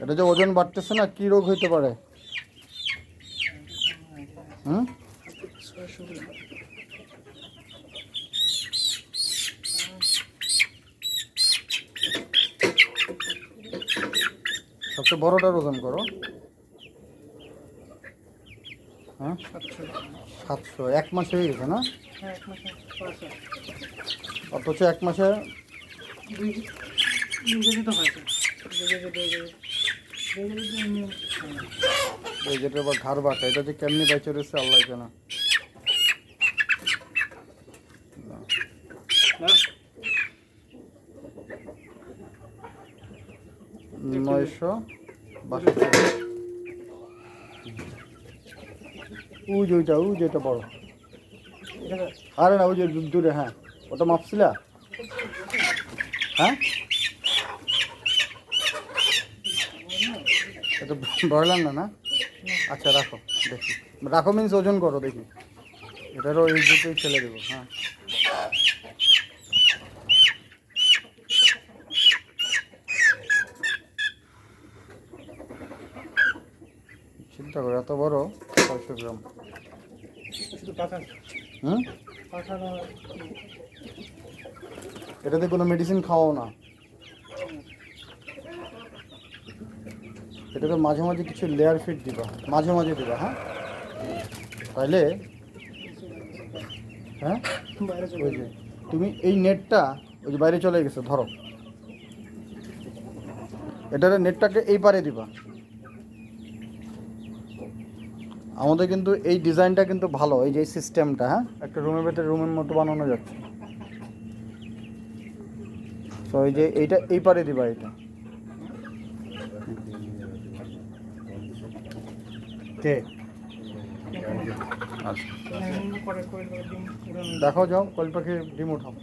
এটা যে ওজন বাড়তেছে না, কি রোগ হইতে পারে? হুম, সবচেয়ে বড়টার ওজন করো। হ্যাঁ, 700। 1 মাসে হয়ে গেছে না? অথচ 1 মাসে 2 যেটা আবার ঘাড় বাঁকা, এটা যে কেমনি বাইচে রয়েছে আল্লাহ জানে। 962। ওই যেটা বড়, আরে না ওই যে দূরে। হ্যাঁ, ওটা মাপছিলা? হ্যাঁ, এটা বললাম না না। আচ্ছা রাখো, দেখি রাখো মিন্স ওজন করো দেখি। এটারও এই দুটোই ফেলে দেবো। হ্যাঁ, চিন্তা করো এত বড়, 600 গ্রাম। হুম, এটাতে কোনো মেডিসিন খাওয়াও না। এটাতে মাঝে মাঝে কিছু লেয়ার ফিট দিবা, মাঝে মাঝে দিবা। হ্যাঁ, তাইলে হ্যাঁ ওই যে তুমি এই নেটটা ওই যে বাইরে চলে গেছে, ধরো এটার নেটটাকে এই পারে দিবা। আমাদের কিন্তু এই ডিজাইনটা কিন্তু ভালো, এই যে সিস্টেমটা। হ্যাঁ, একটা রুমের ভেতরে রুমের মতো বানানো যাচ্ছে। তো এই যে এইটা এই পারে দিবা, এটা কে আচ্ছা দেখো, যাও কল পাখি ডিম উঠাও।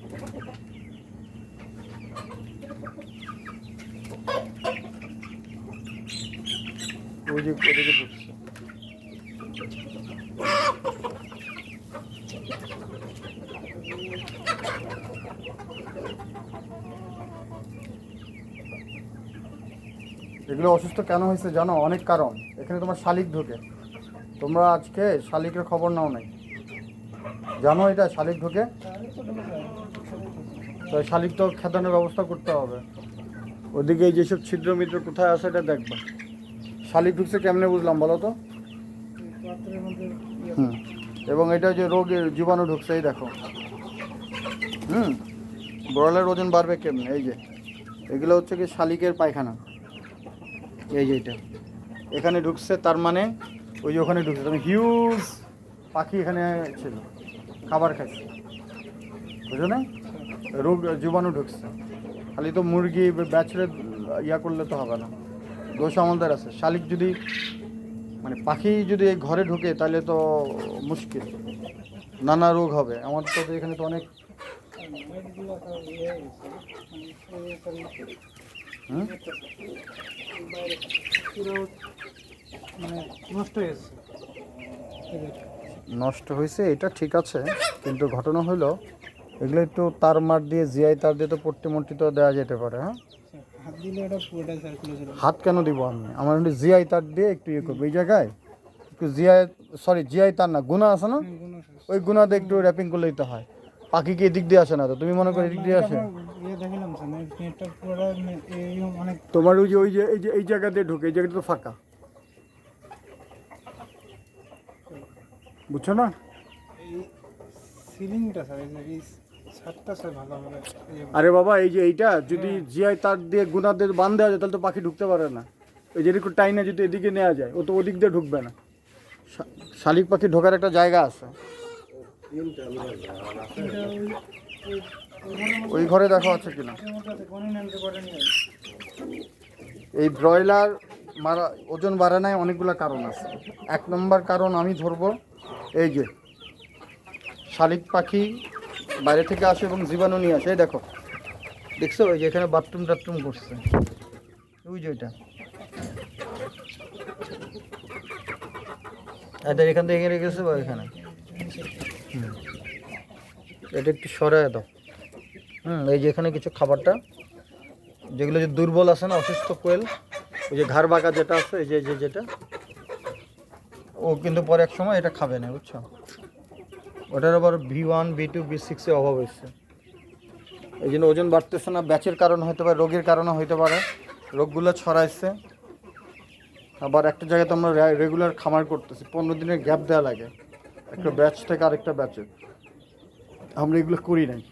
ওই যে ওদিকে ঢুকছে। এগুলো অসুস্থ কেন হয়েছে জানো? অনেক কারণ। এখানে তোমার শালিক ঢোকে। তোমরা আজকে শালিকের খবর নাও নাই, জানো এটা শালিক ঢোকে? তো শালিক তো খেদানোর ব্যবস্থা করতে হবে। ওদিকে যেসব ছিদ্র মিত্র কোথায় আছে এটা দেখবা। শালিক ঢুকছে কেমনে বুঝলাম বলো তো? হুম, এবং এটা যে রোগের জীবাণু ঢুকছে, এই দেখো। হুম, ব্রয়লার ওজন বাড়বে কেমনে? এই যে এগুলো হচ্ছে কি শালিকের পায়খানা। এই যে এটা এখানে ঢুকছে, তার মানে ওই যে ওখানে ঢুকছে। তুমি হিউজ পাখি এখানে ছিল, খাবার খাইছে, বুঝো না? রোগ জীবাণু ঢুকছে। খালি তো মুরগি ব্যাচরে ইয়া করলে তো হবে না, দোষ আমাদের আছে। শালিক যদি মানে পাখি যদি এই ঘরে ঢুকে তাহলে তো মুশকিল, নানা রোগ হবে। আমাদের তো এখানে তো অনেক নষ্ট হয়েছে, এটা ঠিক আছে। কিন্তু ঘটনা হলো এগুলো একটু তার মার দিয়ে, জিআই তার দিয়ে তো পট্টি মট্টি তো দেওয়া যেতে পারে। হ্যাঁ, হাত কেন দিব আমি? আমার একটু জিআই তার দিয়ে একটু ইয়ে করবো এই জায়গায়, একটু জিআই, সরি জিআই তার না, গুণা আছে না, ওই গুণা দিয়ে একটু র্যাপিং করলে দিতে হয়। পাখি কি এদিক দিয়ে আসে না তো? তুমি মনে করো এদিক দিয়ে আসে? তোমার ওই যে এই জায়গা দিয়ে ঢুকে, এই জায়গাটা তো ফাঁকা, বুঝছো না? আরে বাবা, এই যে এইটা যদি জিআই তার দিয়ে গুণা দিয়ে বাঁধ দেওয়া যায় তাহলে তো পাখি ঢুকতে পারে না। এই যে একটু টাইনে যদি এদিকে নেওয়া যায়, ও তো ওদিক দিয়ে ঢুকবে না। শালিক পাখি ঢোকার একটা জায়গা আছে, ওই ঘরে দেখা আছে কিনা। এই ব্রয়লার মারা ওজন বাড়ে নাই, অনেকগুলো কারণ আছে। 1 নম্বর কারণ আমি ধরবো, এই যে শালিক পাখি বাইরে থেকে আসে এবং জীবাণু নিয়ে আসে। এই দেখো, দেখছো ওই যে এখানে বাথরুম টাথরুম করছে, ওই যে ওইটা এদের এখান থেকে এখানে গেছে বা এখানে। এটা একটু সরায় দাও। এই যে এখানে কিছু খাবারটা, যেগুলো যে দুর্বল আছে না, অসুস্থ কোয়েল, ওই যে ঘাড় বাঁকা যেটা আছে, এই যে যেটা, ও কিন্তু পরে এক সময় এটা খাবে না, বুঝছো? ওটার আবার V1 V2 V6 অভাব হয়েছে, এই জন্য ওজন বাড়তেছে না। ব্যাচের কারণে হতে পারে, রোগের কারণে হতে পারে, রোগগুলো ছড়াইছে। আবার একটা জায়গায় তো আমরা রেগুলার খামার করতেছি, 15 দিনের গ্যাপ দেওয়া লাগে একটা ব্যাচ থেকে আরেকটা ব্যাচে, আমরা এগুলো করি নাই,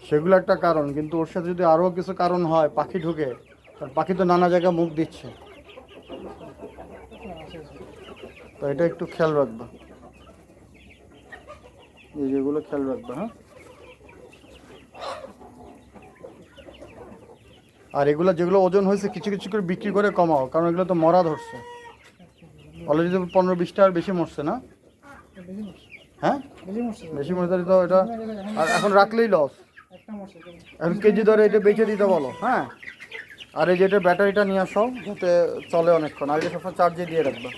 সেগুলো একটা কারণ। কিন্তু ওর সাথে যদি আরও কিছু কারণ হয়, পাখি ঢুকে, আর পাখি তো নানা জায়গায় মুখ দিচ্ছে, তো এটা একটু খেয়াল রাখবা, এই যেগুলো খেয়াল রাখবা। হ্যাঁ, আর এগুলো যেগুলো ওজন হয়েছে কিছু কিছু করে বিক্রি করে কমাও, কারণ এগুলো তো মরা ধরছে অলরেডি, তো 15-20টা আর বেশি মরছে না? হ্যাঁ, বেশি মরে তো এটা, আর এখন রাখলেই লস। এখন কেজি ধরে এটা বেচে দিতে বলো। হ্যাঁ, আর এই যেটা ব্যাটারিটা নিয়ে আসো, যাতে চলে অনেকক্ষণ, আর এটা সবসময় চার্জে দিয়ে রাখবা।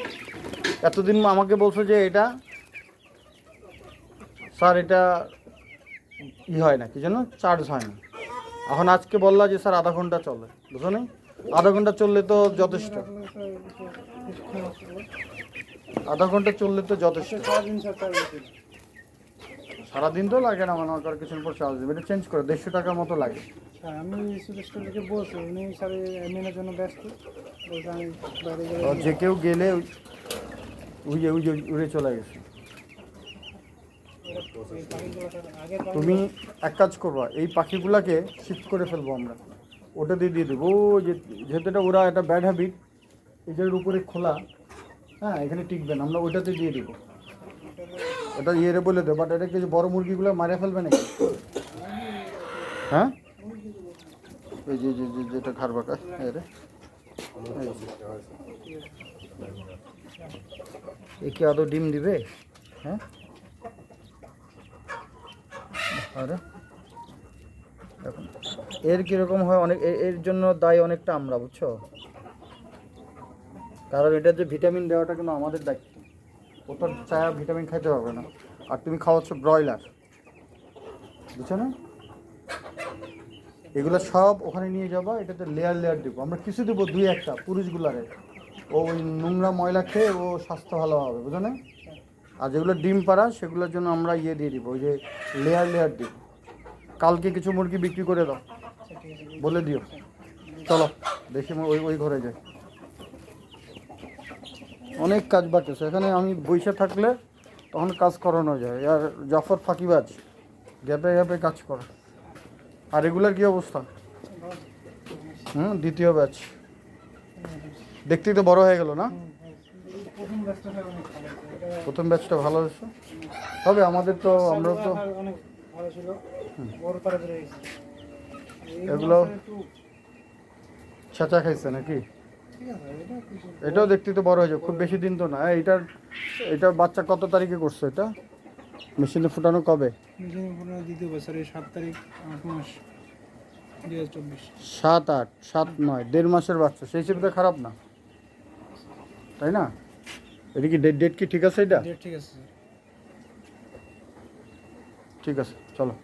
এতদিন আমাকে বলছো যে এটা স্যার এটা হয় না, কি যেন চার্জ হয় না, এখন আজকে বললা যে স্যার আধা ঘন্টা চলে, বুঝো নি? আধা ঘন্টা চললে তো যথেষ্ট, আধা ঘন্টা চললে তো যথেষ্ট। সারাদিন তো লাগে না, মনে কর কিছুর পর চার্জ দেবে, এটা চেঞ্জ করে 150 টাকার মতো লাগে। আমি সুরেশকে বলছি, উনি স্যার এমএনের জন্য ব্যস্ত, বলছে আমি বাইরে যে কেউ গেলে উড়ে চলে গেছে। তুমি এক কাজ করবা, এই পাখিগুলাকে শিফট করে ফেলবো আমরা, ওটা দিয়ে দেবো। ওই যে যেহেতু এটা ওরা একটা ব্যাড হ্যাবিট, এটার উপরে খোলা, হ্যাঁ এখানে টিকবে না, আমরা ওইটাতে দিয়ে দেবো। এটা ইয়েরে বলে দেবো, বাট এটা কিছু বড় মুরগিগুলো মারে ফেলবে নাকি? হ্যাঁ, এই যেটা ঘাড় বাঁকা, একে আদৌ ডিম দিবে? হ্যাঁ, আরে দেখুন এর কীরকম হয়, অনেক এর জন্য দায়ী অনেকটা আমরা, বুঝছো? কারণ এটা যে ভিটামিন দেওয়াটা কিন্তু আমাদের দায়িত্ব, ও তো চায়া ভিটামিন খাইতে পারবে না, আর তুমি খাওয়াচ্ছ ব্রয়লার, বুঝছো না? এগুলো সব ওখানে নিয়ে যাবো, এটাতে লেয়ার লেয়ার দেবো আমরা, কিছু দেবো 2-1টা পুরুষগুলারে, ও ওই নোংরা ময়লা খেয়ে ও স্বাস্থ্য ভালো হবে, বুঝো না? আর যেগুলো ডিম পাড়া সেগুলোর জন্য আমরা ইয়ে দিয়ে দিব, ওই যে লেয়ার লেয়ার দিব। কালকে কিছু মুরগি বিক্রি করে দাও, বলে দিও। চলো দেখি ওই ঘরে যাই, অনেক কাজ বাড়তেছে এখানে, আমি বসে থাকলে তখন কাজ করানো যায়। আর জাফর ফাঁকিবাজ, গ্যাপে গ্যাপে কাজ করে। আর রেগুলার কী অবস্থা? দ্বিতীয় ব্যাচ, দেখতেই তো বড় হয়ে গেল না? প্রথম ব্যাচটা ভালো হয়েছে, তবে আমাদের তো আমরা তো এগুলো ছেঁচা খাইছে নাকি? এটাও দেখতে তো বড় হয়েছে, খুব বেশি দিন তো না। এটার বাচ্চা কত তারিখে করছে? এটা মেশিনে ফুটানো কবে? মেশিনে ফুটানো দ্বিতীয় বছরের 7 তারিখ 8 মাস 2024। 7, 8, 7, 9, 1.5 মাসের বাচ্চা, সেই হিসেবে তো খারাপ না, তাই না? এটা কি ডেট কি ঠিক আছে? এটা ডেট ঠিক আছে। ঠিক আছে, চলো।